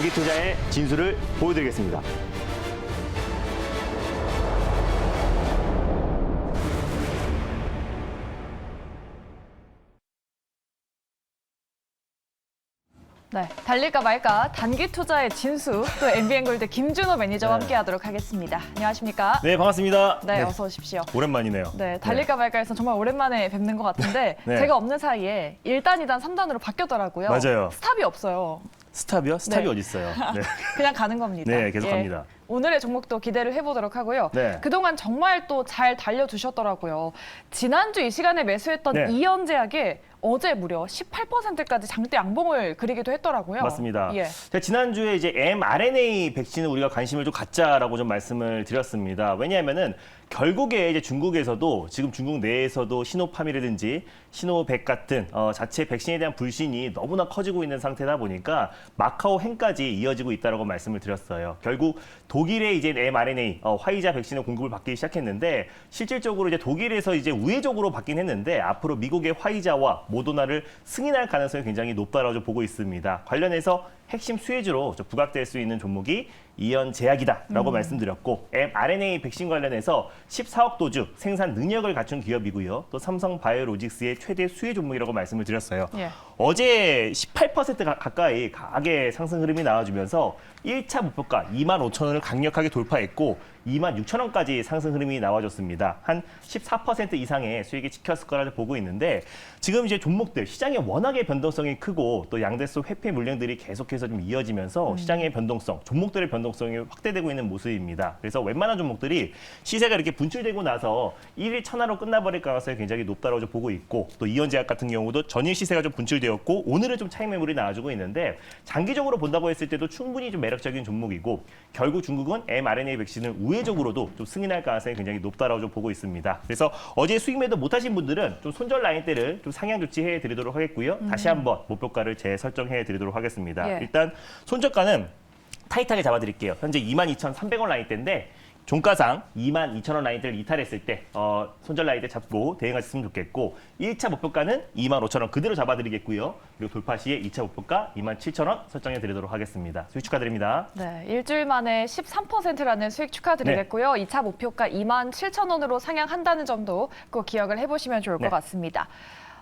단기 투자의 진수를 보여드리겠습니다. 네, 달릴까 말까 단기 투자의 진수, 또 MBN골드 김준호 매니저와 함께하도록 하겠습니다. 안녕하십니까? 네, 반갑습니다. 네, 어서 오십시오. 오랜만이네요. 네, 달릴까 말까에서 정말 오랜만에 뵙는 것 같은데 네. 제가 없는 사이에 1단, 2단, 3단으로 바뀌었더라고요. 맞아요. 스탑이 없어요. 스탑이요? 스탑이 네. 어디 있어요? 네. 그냥 가는 겁니다. 네, 계속 갑니다. 오늘의 종목도 기대를 해보도록 하고요. 네. 그동안 정말 또 잘 달려주셨더라고요. 지난주 이 시간에 매수했던 네. 이연제약에 어제 무려 18%까지 장대 양봉을 그리기도 했더라고요. 맞습니다. 예. 제가 지난주에 이제 mRNA 백신을 우리가 관심을 좀 갖자라고 좀 말씀을 드렸습니다. 왜냐하면은 결국에 이제 중국에서도 지금 중국 내에서도 시노팜이라든지 시노백 같은 자체 백신에 대한 불신이 너무나 커지고 있는 상태다 보니까 마카오 행까지 이어지고 있다라고 말씀을 드렸어요. 결국 독일의 이제 mRNA 화이자 백신의 공급을 받기 시작했는데 실질적으로 이제 독일에서 이제 우회적으로 받긴 했는데 앞으로 미국의 화이자와 모더나를 승인할 가능성이 굉장히 높다라고 보고 있습니다. 관련해서 핵심 수혜주로 부각될 수 있는 종목이 이연제약이다라고 말씀드렸고 mRNA 백신 관련해서 14억 도주 생산 능력을 갖춘 기업이고요. 또 삼성바이오로직스의 최대 수혜 종목이라고 말씀을 드렸어요. 예. 어제 18% 가까이 강하게 상승 흐름이 나와주면서 1차 목표가 25,000원을 강력하게 돌파했고 26,000원까지 상승 흐름이 나와줬습니다. 한 14% 이상의 수익이 찍혔을 거라 보고 있는데 지금 이제 종목들 시장의 워낙에 변동성이 크고 또 양대소 회피 물량들이 계속해서 좀 이어지면서 시장의 변동성, 종목들의 변동성이 확대되고 있는 모습입니다. 그래서 웬만한 종목들이 시세가 이렇게 분출되고 나서 1일 천하로 끝나버릴 가능성이 굉장히 높다고 좀 보고 있고 또 이연제약 같은 경우도 전일 시세가 좀 분출되었고 오늘은 좀 차익 매물이 나와주고 있는데 장기적으로 본다고 했을 때도 충분히 좀 매력적인 종목이고 결국 중국은 mRNA 백신을 우회적으로도 좀 승인할 가능성이 굉장히 높다라고 좀 보고 있습니다. 그래서 어제 수익 매도 못하신 분들은 좀 손절 라인대를 좀 상향 조치해 드리도록 하겠고요. 다시 한번 목표가를 재설정해 드리도록 하겠습니다. 예. 일단 손절가는 타이트하게 잡아드릴게요. 현재 22,300원 라인대인데 종가상 22,000원 라인대를 이탈했을 때 손절 라인대 잡고 대응하셨으면 좋겠고 1차 목표가는 25,000원 그대로 잡아드리겠고요. 그리고 돌파 시에 2차 목표가 27,000원 설정해 드리도록 하겠습니다. 수익 축하드립니다. 네, 일주일 만에 13%라는 수익 축하드리겠고요. 2차 목표가 27,000원으로 상향한다는 점도 꼭 기억을 해보시면 좋을 것 네. 같습니다.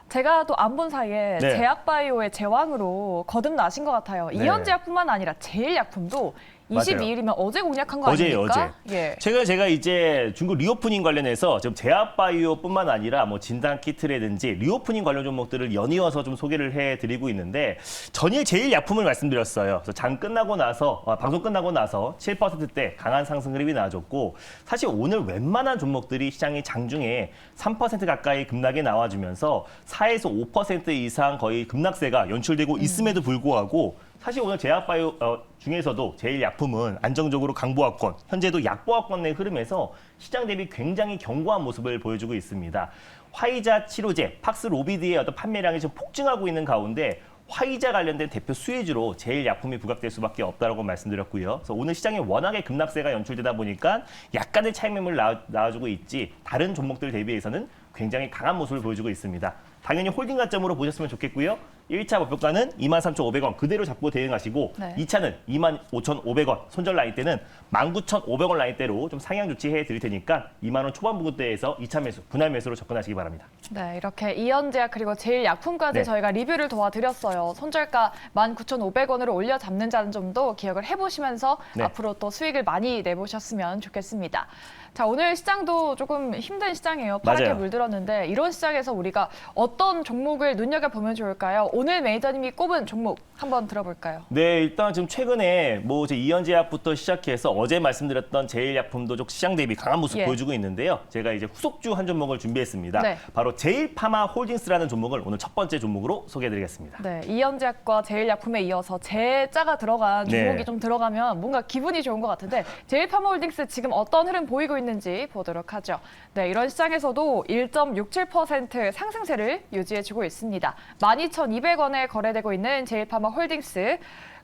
제가 또 안 본 사이에 네. 제약바이오의 제왕으로 거듭나신 것 같아요. 네. 이연제약뿐만 아니라 제일약품도 맞아요. 22일이면 어제 공략한 거 어제예요, 아닙니까? 어제. 예. 최근에 제가 이제 중국 리오프닝 관련해서 지금 제약바이오뿐만 아니라 뭐 진단키트라든지 리오프닝 관련 종목들을 연이어서 좀 소개를 해드리고 있는데 전일 제일약품을 말씀드렸어요. 그래서 장 끝나고 나서 방송 끝나고 나서 7%대 강한 상승 흐름이 나와줬고 사실 오늘 웬만한 종목들이 시장이 장중에 3% 가까이 급락이 나와주면서 4에서 5% 이상 거의 급락세가 연출되고 있음에도 불구하고 사실 오늘 제약바이오 중에서도 제일약품은 안정적으로 강보합권, 현재도 약보합권 내 흐름에서 시장 대비 굉장히 견고한 모습을 보여주고 있습니다. 화이자 치료제, 팍스로비드의 어떤 판매량이 지금 폭증하고 있는 가운데 화이자 관련된 대표 수혜주로 제일약품이 부각될 수밖에 없다고 말씀드렸고요. 그래서 오늘 시장에 워낙에 급락세가 연출되다 보니까 약간의 차익 매물 나와주고 있지 다른 종목들 대비해서는 굉장히 강한 모습을 보여주고 있습니다. 당연히 홀딩 관점으로 보셨으면 좋겠고요. 1차 목표가는 23,500원 그대로 잡고 대응하시고 네. 2차는 25,500원 손절 라인대는 19,500원 라인대로 좀 상향 조치해 드릴 테니까 2만 원 초반 부근대에서 2차 매수, 분할 매수로 접근하시기 바랍니다. 네, 이렇게 이연제약 그리고 제일약품까지 네. 저희가 리뷰를 도와드렸어요. 손절가 19,500원으로 올려 잡는다는 점도 기억을 해보시면서 네. 앞으로 또 수익을 많이 내보셨으면 좋겠습니다. 자, 오늘 시장도 조금 힘든 시장이에요. 파랗게 맞아요. 물들었는데 이런 시장에서 우리가 어떤 종목을 눈여겨보면 좋을까요? 오늘 매니저님이 꼽은 종목 한번 들어볼까요? 네, 일단 지금 최근에 뭐 이제 이연제약부터 시작해서 어제 말씀드렸던 제일약품도 좀 시장 대비 강한 모습 예. 보여주고 있는데요. 제가 이제 후속주 한 종목을 준비했습니다. 네. 바로 제일파마홀딩스라는 종목을 오늘 첫 번째 종목으로 소개해드리겠습니다. 네, 이연제약과 제일약품에 이어서 제자가 들어간 종목이 네. 좀 들어가면 뭔가 기분이 좋은 것 같은데 제일파마홀딩스 지금 어떤 흐름 보이고 있는지 보도록 하죠. 네, 이런 시장에서도 1.67% 상승세를 유지해주고 있습니다. 12,200원에 거래되고 있는 제일파마홀딩스.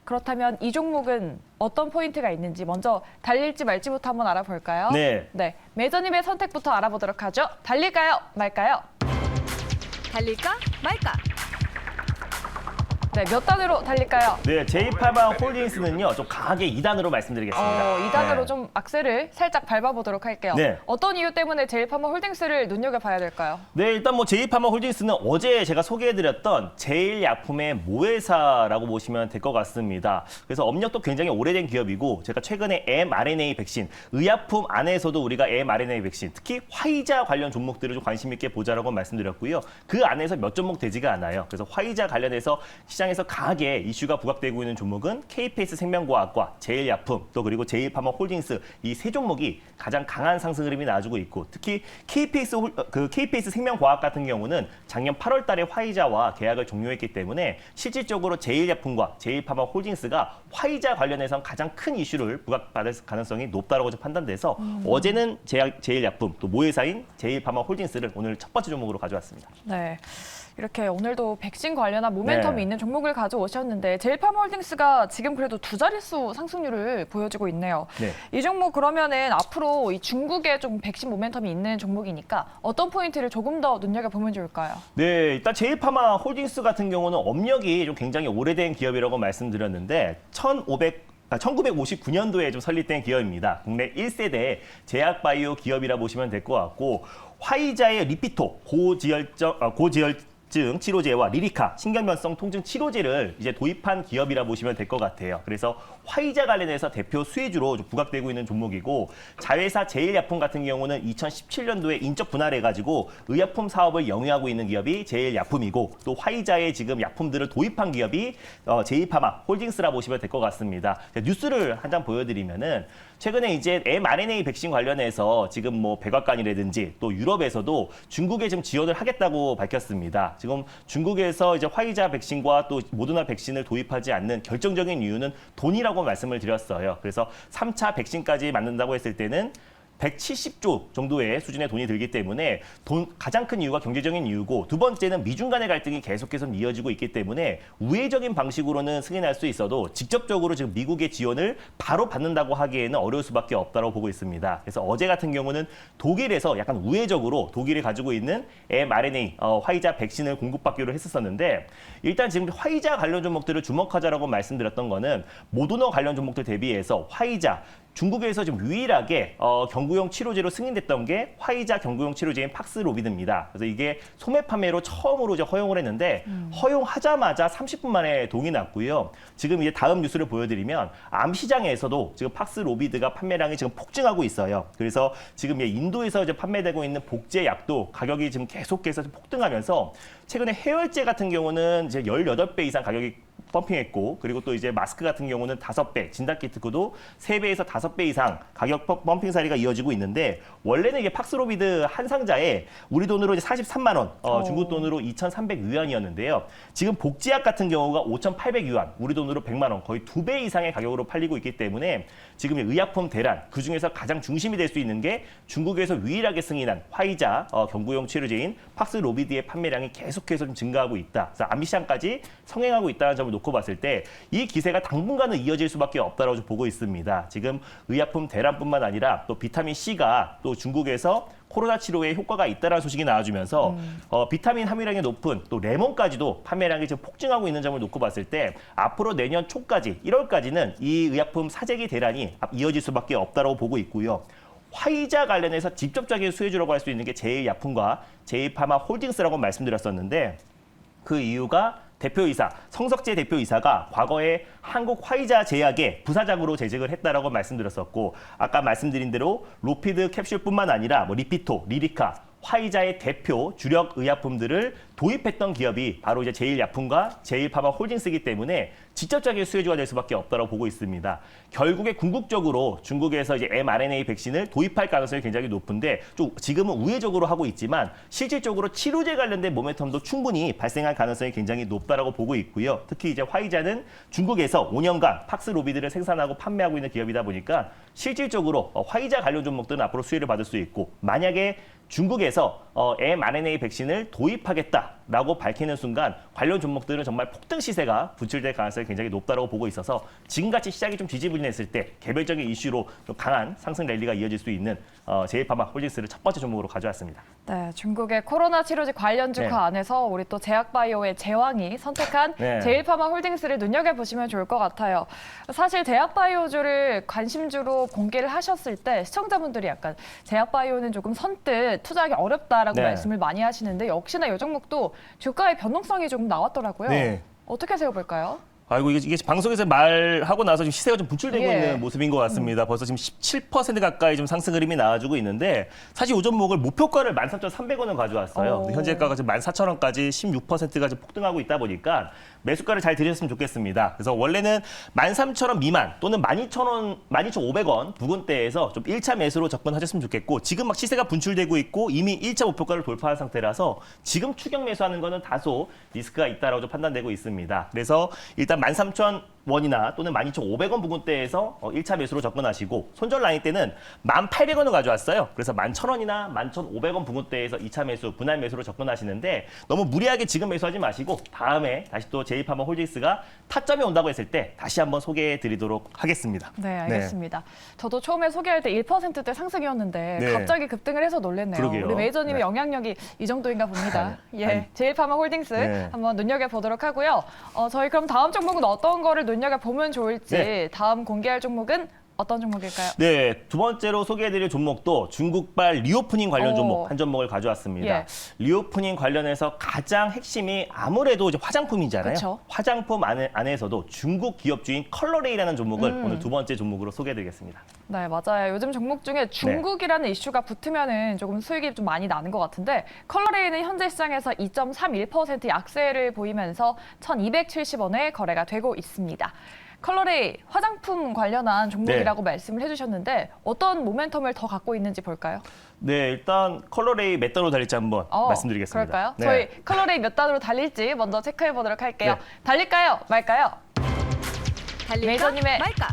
그렇다면 이 종목은 어떤 포인트가 있는지 먼저 달릴지 말지부터 한번 알아볼까요? 네. 네, 매저님의 선택부터 알아보도록 하죠. 달릴까요? 말까요? 달릴까 말까? 네, 몇 단으로 달릴까요? 네, 제이파마 홀딩스는요, 좀 강하게 2단으로 말씀드리겠습니다. 2단으로 네. 좀 악셀을 살짝 밟아보도록 할게요. 네. 어떤 이유 때문에 제일파마 홀딩스를 눈여겨봐야 될까요? 네, 일단 뭐 제이파마 홀딩스는 어제 제가 소개해드렸던 제일약품의 모회사라고 보시면 될 것 같습니다. 그래서 업력도 굉장히 오래된 기업이고 제가 최근에 mRNA 백신, 의약품 안에서도 우리가 mRNA 백신, 특히 화이자 관련 종목들을 좀 관심 있게 보자라고 말씀드렸고요. 그 안에서 몇 종목 되지가 않아요. 그래서 화이자 관련해서 시장에서 강하게 이슈가 부각되고 있는 종목은 KPS 생명과학과 제일약품, 또 그리고 제일파마 홀딩스 이 세 종목이 가장 강한 상승 흐름이 나와주고 있고, 특히 KPS 생명과학 같은 경우는 작년 8월 달에 화이자와 계약을 종료했기 때문에 실질적으로 제일약품과 제일파마 홀딩스가 화이자 관련해서 가장 큰 이슈를 부각받을 가능성이 높다고 판단돼서 어제는 제일약품, 또 모회사인 제일파마 홀딩스를 오늘 첫 번째 종목으로 가져왔습니다. 네. 이렇게 오늘도 백신 관련한 모멘텀이 네. 있는 종목을 가져오셨는데 제일파마홀딩스가 지금 그래도 두 자릿수 상승률을 보여주고 있네요. 네. 이 종목 그러면은 앞으로 이 중국에 좀 백신 모멘텀이 있는 종목이니까 어떤 포인트를 조금 더 눈여겨보면 좋을까요? 네, 일단 제일파마 홀딩스 같은 경우는 업력이 좀 굉장히 오래된 기업이라고 말씀드렸는데 1959년도에 좀 설립된 기업입니다. 국내 1세대 제약바이오 기업이라 보시면 될 것 같고, 화이자의 리피토, 고지혈증 치료제와 리리카, 신경변성 통증 치료제를 이제 도입한 기업이라 보시면 될 것 같아요. 그래서 화이자 관련해서 대표 수혜주로 좀 부각되고 있는 종목이고, 자회사 제일약품 같은 경우는 2017년도에 인적 분할해가지고 의약품 사업을 영위하고 있는 기업이 제일약품이고, 또 화이자의 지금 약품들을 도입한 기업이 제이파마 홀딩스라 보시면 될 것 같습니다. 뉴스를 한 장 보여드리면은 최근에 이제 mRNA 백신 관련해서 지금 뭐 백악관이라든지 또 유럽에서도 중국에 좀 지원을 하겠다고 밝혔습니다. 지금 중국에서 이제 화이자 백신과 또 모더나 백신을 도입하지 않는 결정적인 이유는 돈이라고 말씀을 드렸어요. 그래서 3차 백신까지 맞는다고 했을 때는 170조 정도의 수준의 돈이 들기 때문에 가장 큰 이유가 경제적인 이유고, 두 번째는 미중 간의 갈등이 계속해서 이어지고 있기 때문에 우회적인 방식으로는 승인할 수 있어도 직접적으로 지금 미국의 지원을 바로 받는다고 하기에는 어려울 수밖에 없다고 보고 있습니다. 그래서 어제 같은 경우는 독일에서 약간 우회적으로 독일이 가지고 있는 mRNA 화이자 백신을 공급받기로 했었는데, 일단 지금 화이자 관련 종목들을 주목하자라고 말씀드렸던 거는 모더나 관련 종목들 대비해서 화이자, 중국에서 지금 유일하게 경구용 치료제로 승인됐던 게 화이자 경구용 치료제인 팍스로비드입니다. 그래서 이게 소매 판매로 처음으로 이제 허용을 했는데 허용하자마자 30분 만에 동이 났고요. 지금 이제 다음 뉴스를 보여드리면 암 시장에서도 지금 팍스로비드가 판매량이 지금 폭증하고 있어요. 그래서 지금 인도에서 이제 판매되고 있는 복제 약도 가격이 지금 계속해서 폭등하면서 최근에 해열제 같은 경우는 이제 18배 이상 가격이 펌핑했고, 그리고 또 이제 마스크 같은 경우는 5배, 진단키트도 3배에서 5배 이상 가격 펌핑 사례가 이어지고 있는데, 원래는 이게 팍스로비드 한 상자에 우리 돈으로 이제 43만 원, 중국 돈으로 2,300유안이었는데요. 지금 복제약 같은 경우가 5,800유안, 우리 돈으로 100만 원, 거의 2배 이상의 가격으로 팔리고 있기 때문에 지금 의약품 대란, 그중에서 가장 중심이 될 수 있는 게 중국에서 유일하게 승인한 화이자 경구용 치료제인 팍스로비드의 판매량이 계속해서 좀 증가하고 있다. 그래서 암 시장까지 성행하고 있다는 점을 놓고 봤을 때 이 기세가 당분간은 이어질 수밖에 없다고 보고 있습니다. 지금 의약품 대란뿐만 아니라 또 비타민 C가 또 중국에서 코로나 치료에 효과가 있다는 소식이 나와주면서 비타민 함유량이 높은 또 레몬까지도 판매량이 지금 폭증하고 있는 점을 놓고 봤을 때 앞으로 내년 초까지 1월까지는 이 의약품 사재기 대란이 이어질 수밖에 없다고 보고 있고요. 화이자 관련해서 직접적인 수혜주라고 할 수 있는 게 제일약품과 제이파마 홀딩스라고 말씀드렸었는데, 그 이유가 대표이사, 성석재 대표이사가 과거에 한국 화이자 제약의 부사장으로 재직을 했다라고 말씀드렸었고, 아까 말씀드린 대로 로피드 캡슐뿐만 아니라 뭐 리피토, 리리카, 화이자의 대표 주력 의약품들을 도입했던 기업이 바로 이제 제일약품과 제일파마 홀딩스이기 때문에 직접적인 수혜주가 될 수밖에 없다고 보고 있습니다. 결국에 궁극적으로 중국에서 이제 mRNA 백신을 도입할 가능성이 굉장히 높은데, 좀 지금은 우회적으로 하고 있지만 실질적으로 치료제 관련된 모멘텀도 충분히 발생할 가능성이 굉장히 높다고 보고 있고요. 특히 이제 화이자는 중국에서 5년간 팍스로비드를 생산하고 판매하고 있는 기업이다 보니까 실질적으로 화이자 관련 종목들은 앞으로 수혜를 받을 수 있고, 만약에 중국에서 mRNA 백신을 도입하겠다, 라고 밝히는 순간 관련 종목들은 정말 폭등 시세가 분출될 가능성이 굉장히 높다고 보고 있어서 지금같이 시장이 좀 지지부진했을 때 개별적인 이슈로 좀 강한 상승 랠리가 이어질 수 있는 제이파마 홀딩스를 첫 번째 종목으로 가져왔습니다. 네, 중국의 코로나 치료제 관련주 네. 그 안에서 우리 또 제약바이오의 제왕이 선택한 네. 제일파마 홀딩스를 눈여겨보시면 좋을 것 같아요. 사실 제약바이오주를 관심주로 공개를 하셨을 때 시청자분들이 약간 제약바이오는 조금 선뜻 투자하기 어렵다라고 네. 말씀을 많이 하시는데 역시나 이 종목도 주가의 변동성이 조금 나왔더라고요. 네. 어떻게 세워볼까요? 아이고 이게 방송에서 말하고 나서 지금 시세가 좀 분출되고 예. 있는 모습인 것 같습니다. 벌써 지금 17% 가까이 좀 상승 흐름이 나와주고 있는데 사실 이 종목을 목표가를 13,300원을 가져왔어요. 오. 현재가가 지금 14,000원까지 16%가 지금 폭등하고 있다 보니까 매수가를 잘 들으셨으면 좋겠습니다. 그래서 원래는 13,000원 미만 또는 12,000원, 12,500원 부근대에서 좀 1차 매수로 접근하셨으면 좋겠고 지금 막 시세가 분출되고 있고 이미 1차 목표가를 돌파한 상태라서 지금 추격 매수하는 거는 다소 리스크가 있다라고 좀 판단되고 있습니다. 그래서 일단 13,000원이나 또는 12,500원 부근대에서 1차 매수로 접근하시고 손절 라인 때는 1,800원을 가져왔어요. 그래서 11,000원이나 11,500원 부근대에서 2차 매수, 분할 매수로 접근하시는데 너무 무리하게 지금 매수하지 마시고 다음에 다시 또 제이파마 홀딩스가 타점이 온다고 했을 때 다시 한번 소개해 드리도록 하겠습니다. 네, 알겠습니다. 저도 처음에 소개할 때 1%대 상승이었는데 네. 갑자기 급등을 해서 놀랬네요. 그러게요. 우리 메이저님의 네. 영향력이 이 정도인가 봅니다. 예, 아니. 제일파마 홀딩스 네. 한번 눈여겨보도록 하고요. 저희 그럼 다음 종목은 어떤 거를 눈여겨보면 좋을지 네. 다음 공개할 종목은 어떤 종목일까요? 네, 두 번째로 소개해드릴 종목도 중국발 리오프닝 관련 오. 종목 한 종목을 가져왔습니다. 예. 리오프닝 관련해서 가장 핵심이 아무래도 이제 화장품이잖아요. 그쵸. 화장품 안에서도 중국 기업주인 컬러레이라는 종목을 오늘 두 번째 종목으로 소개해드리겠습니다. 네, 맞아요. 요즘 종목 중에 중국이라는 이슈가 붙으면은 조금 수익이 좀 많이 나는 것 같은데 컬러레이는 현재 시장에서 2.31% 약세를 보이면서 1,270원에 거래가 되고 있습니다. 컬러레이 화장품 관련한 종목이라고 말씀을 해주셨는데 어떤 모멘텀을 더 갖고 있는지 볼까요? 네, 일단 컬러레이 몇 단으로 달릴지 한번 말씀드리겠습니다. 그럴까요? 네. 저희 컬러레이 몇 단으로 달릴지 먼저 체크해 보도록 할게요. 네. 달릴까요? 말까요? 달릴까 메이저님의 말까?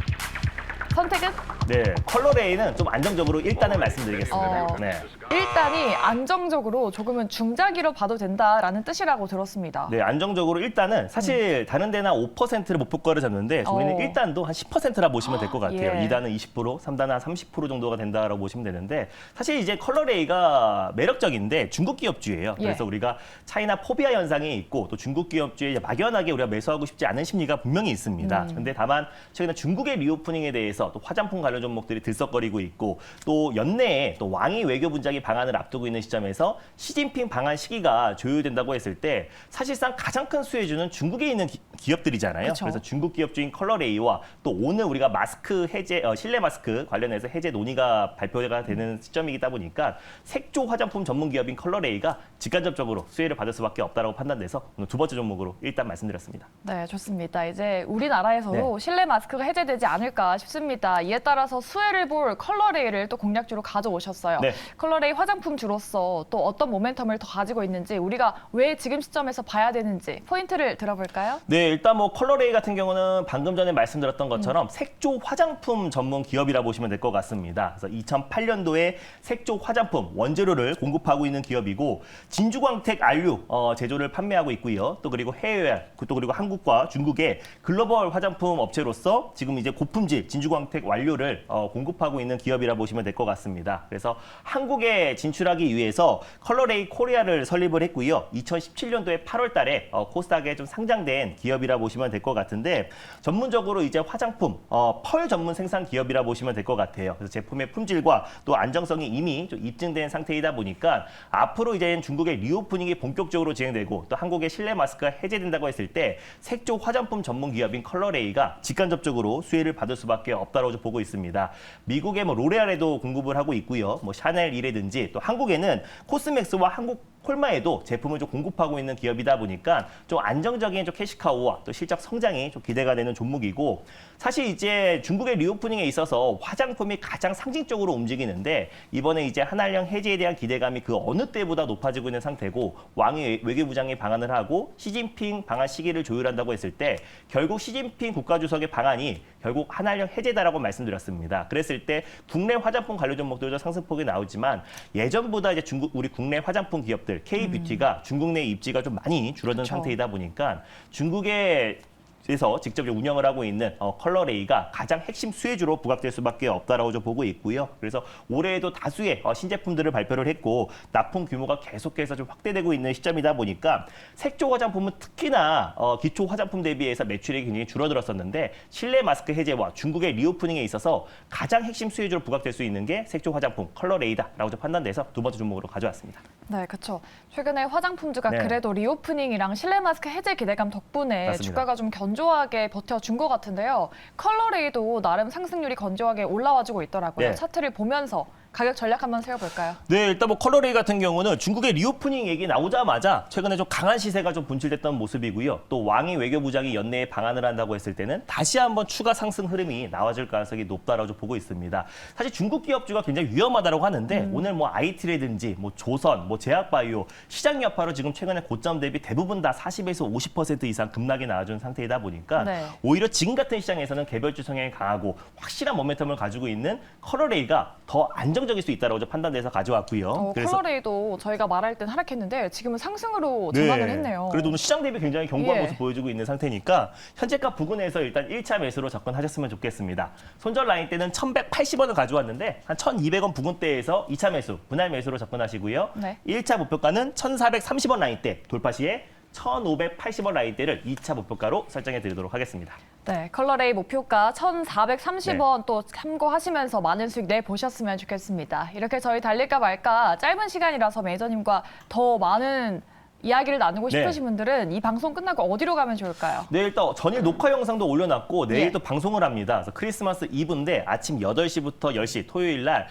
선택은? 네, 컬러레이는 좀 안정적으로 1단을 말씀드리겠습니다. 네. 1단이 안정적으로 조금은 중장기로 봐도 된다라는 뜻이라고 들었습니다. 네, 안정적으로 일단은 사실 다른 데나 5%를 목표가를 잡는데 저희는 어. 1단도 한 10%라 보시면 될 것 같아요. 예. 2단은 20%, 3단은 한 30% 정도가 된다라고 보시면 되는데 사실 이제 컬러레이가 매력적인데 중국 기업주예요. 예. 그래서 우리가 차이나 포비아 현상이 있고 또 중국 기업주에 막연하게 우리가 매수하고 싶지 않은 심리가 분명히 있습니다. 근데 다만 최근에 중국의 리오프닝에 대해서 또 화장품 관련 종목들이 들썩거리고 있고 또 연내에 또 왕이 외교 분장이 방한을 앞두고 있는 시점에서 시진핑 방한 시기가 조율된다고 했을 때 사실상 가장 큰 수혜주는 중국에 있는 기업들이잖아요. 그쵸. 그래서 중국 기업주인 컬러레이와 또 오늘 우리가 마스크 해제, 실내 마스크 관련해서 해제 논의가 발표가 되는 시점이다 보니까 색조 화장품 전문 기업인 컬러레이가 직간접적으로 수혜를 받을 수밖에 없다고 판단돼서 오늘 두 번째 종목으로 일단 말씀드렸습니다. 네, 좋습니다. 이제 우리나라에서도 네. 실내 마스크가 해제되지 않을까 싶습니다. 이에 따라서 수혜를 볼 컬러레이를 또 공략주로 가져오셨어요. 네. 컬러레이 화장품주로서 또 어떤 모멘텀을 더 가지고 있는지 우리가 왜 지금 시점에서 봐야 되는지 포인트를 들어볼까요? 네, 일단 뭐 컬러레이 같은 경우는 방금 전에 말씀드렸던 것처럼 색조 화장품 전문 기업이라 보시면 될 것 같습니다. 그래서 2008년도에 색조 화장품 원재료를 공급하고 있는 기업이고 진주광택 알류 제조를 판매하고 있고요. 또 그리고 해외, 또 그리고 한국과 중국의 글로벌 화장품 업체로서 지금 이제 고품질 진주광택 완료를 공급하고 있는 기업이라 보시면 될 것 같습니다. 그래서 한국에 진출하기 위해서 컬러레이 코리아를 설립을 했고요. 2017년도에 8월 달에 코스닥에 좀 상장된 기업이라 보시면 될 것 같은데 전문적으로 이제 화장품, 펄 전문 생산 기업이라 보시면 될 것 같아요. 그래서 제품의 품질과 또 안정성이 이미 좀 입증된 상태이다 보니까 앞으로 이제 중국의 리오프닝이 본격적으로 진행되고 또 한국의 실내 마스크가 해제된다고 했을 때 색조 화장품 전문 기업인 컬러레이가 직간접적으로 수혜를 받을 수밖에 없다고 보고 있습니다. 미국의 뭐 로레알에도 공급을 하고 있고요. 뭐 샤넬이라든지 또 한국에는 코스맥스와 한국 콜마에도 제품을 좀 공급하고 있는 기업이다 보니까 좀 안정적인 좀 캐시카우와 또 실적 성장이 좀 기대가 되는 종목이고 사실 이제 중국의 리오프닝에 있어서 화장품이 가장 상징적으로 움직이는데 이번에 이제 한알령 해제에 대한 기대감이 그 어느 때보다 높아지고 있는 상태고 왕이 외교부장이 방한을 하고 시진핑 방한 시기를 조율한다고 했을 때 결국 시진핑 국가주석의 방한이 결국 한한령 해제다라고 말씀드렸습니다. 그랬을 때 국내 화장품 관련 종목들도 상승폭이 나오지만 예전보다 이제 우리 국내 화장품 기업들 K뷰티가 중국 내 입지가 좀 많이 줄어든 그쵸. 상태이다 보니까 중국의 에서 직접 운영을 하고 있는 컬러레이가 가장 핵심 수혜주로 부각될 수밖에 없다라고 좀 보고 있고요. 그래서 올해에도 다수의 신제품들을 발표를 했고 납품 규모가 계속해서 좀 확대되고 있는 시점이다 보니까 색조 화장품은 특히나 기초 화장품 대비해서 매출이 굉장히 줄어들었었는데 실내 마스크 해제와 중국의 리오프닝에 있어서 가장 핵심 수혜주로 부각될 수 있는 게 색조 화장품 컬러레이다라고 좀 판단돼서 두 번째 종목으로 가져왔습니다. 네, 그렇죠. 최근에 화장품주가 네. 그래도 리오프닝이랑 실내 마스크 해제 기대감 덕분에 맞습니다. 주가가 좀 견조하게 버텨준 것 같은데요. 컬러레이도 나름 상승률이 건조하게 올라와주고 있더라고요. 네. 차트를 보면서 가격 전략 한번 세워볼까요? 네, 일단 컬러레이 같은 경우는 중국의 리오프닝 얘기 나오자마자 최근에 좀 강한 시세가 좀 분출됐던 모습이고요. 또 왕이 외교부장이 연내에 방한을 한다고 했을 때는 다시 한번 추가 상승 흐름이 나와줄 가능성이 높다라고 좀 보고 있습니다. 사실 중국 기업주가 굉장히 위험하다고 하는데 오늘 IT라든지 조선, 제약바이오 시장 여파로 지금 최근에 고점 대비 대부분 다 40에서 50% 이상 급락이 나와준 상태이다 보니까 네. 오히려 지금 같은 시장에서는 개별주 성향이 강하고 확실한 모멘텀을 가지고 있는 컬러레이가 더 안정적일 수 있다고 판단돼서 가져왔고요. 컬러레이도 저희가 말할 땐 하락했는데 지금은 상승으로 전환을 했네요. 그래도 오늘 시장 대비 굉장히 견고한 예. 모습 보여주고 있는 상태니까 현재가 부근에서 일단 1차 매수로 접근하셨으면 좋겠습니다. 손절 라인 때는 1,180원을 가져왔는데 한 1,200원 부근대에서 2차 매수, 분할 매수로 접근하시고요. 네. 1차 목표가는 1,430원 라인대 돌파 시에 1,580원 라인대를 2차 목표가로 설정해 드리도록 하겠습니다. 네, 컬러레이 목표가 1,430원 또 참고하시면서 많은 수익 내보셨으면 좋겠습니다. 이렇게 저희 달릴까 말까 짧은 시간이라서 매니저님과 더 많은 이야기를 나누고 네. 싶으신 분들은 이 방송 끝나고 어디로 가면 좋을까요? 내일 또 전일 녹화 영상도 올려놨고 내일 예. 또 방송을 합니다. 그래서 크리스마스 이브인데 아침 8시부터 10시 토요일 날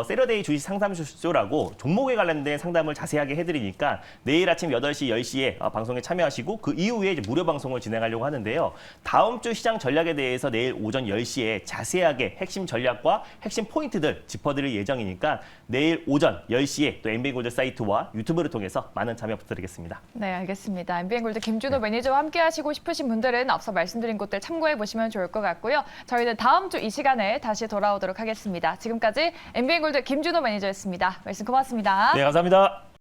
세러데이 주식 상담쇼라고 종목에 관련된 상담을 자세하게 해드리니까 내일 아침 8시, 10시에 방송에 참여하시고 그 이후에 이제 무료 방송을 진행하려고 하는데요. 다음 주 시장 전략에 대해서 내일 오전 10시에 자세하게 핵심 전략과 핵심 포인트들 짚어드릴 예정이니까 내일 오전 10시에 또 MB골드 사이트와 유튜브를 통해서 많은 참여 부탁드리겠습니다. 네, 알겠습니다. MBN골드 김준호 매니저와 함께 하시고 싶으신 분들은 앞서 말씀드린 곳들 참고해 보시면 좋을 것 같고요. 저희는 다음 주 이 시간에 다시 돌아오도록 하겠습니다. 지금까지 MBN골드 김준호 매니저였습니다. 말씀 고맙습니다. 네, 감사합니다.